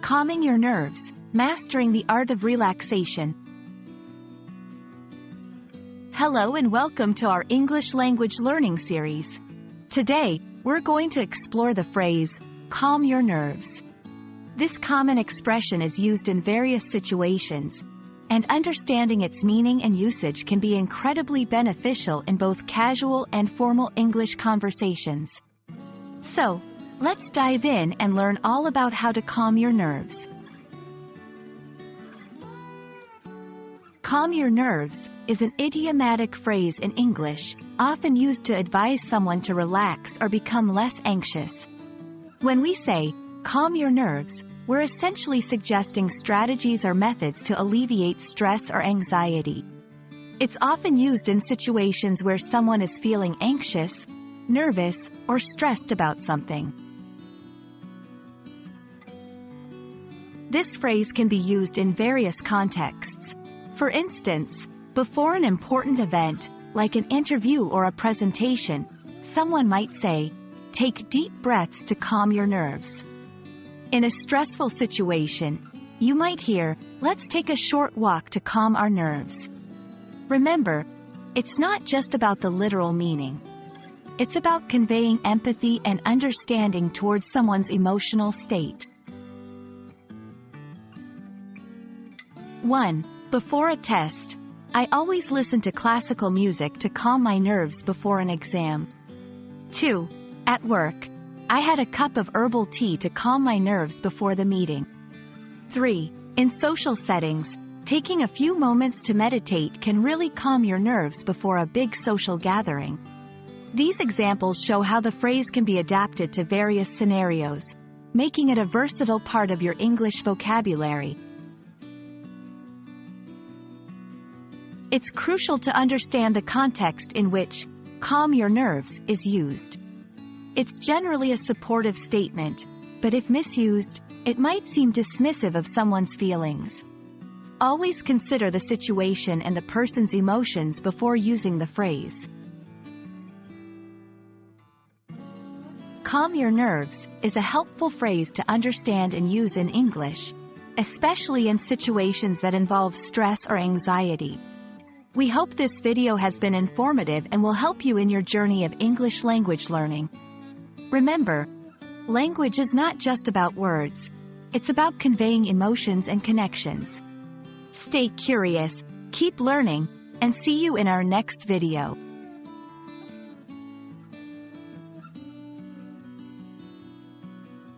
Calming your nerves, mastering the art of relaxation. Hello and welcome to our English language learning series. Today, we're going to explore the phrase, calm your nerves. This common expression is used in various situations, and understanding its meaning and usage can be incredibly beneficial in both casual and formal English conversations. So, let's dive in and learn all about how to calm your nerves. Calm your nerves is an idiomatic phrase in English, often used to advise someone to relax or become less anxious. When we say, calm your nerves, we're essentially suggesting strategies or methods to alleviate stress or anxiety. It's often used in situations where someone is feeling anxious, nervous, or stressed about something. This phrase can be used in various contexts. For instance, before an important event, like an interview or a presentation, someone might say, "Take deep breaths to calm your nerves." In a stressful situation, you might hear, "Let's take a short walk to calm our nerves." Remember, it's not just about the literal meaning. It's about conveying empathy and understanding towards someone's emotional state. 1. Before a test, I always listen to classical music to calm my nerves before an exam. 2. At work, I had a cup of herbal tea to calm my nerves before the meeting. 3. In social settings, taking a few moments to meditate can really calm your nerves before a big social gathering. These examples show how the phrase can be adapted to various scenarios, making it a versatile part of your English vocabulary. It's crucial to understand the context in which calm your nerves is used. It's generally a supportive statement, but if misused, it might seem dismissive of someone's feelings. Always consider the situation and the person's emotions before using the phrase. Calm your nerves is a helpful phrase to understand and use in English, especially in situations that involve stress or anxiety. We hope this video has been informative and will help you in your journey of English language learning. Remember, language is not just about words. It's about conveying emotions and connections. Stay curious, keep learning, and see you in our next video.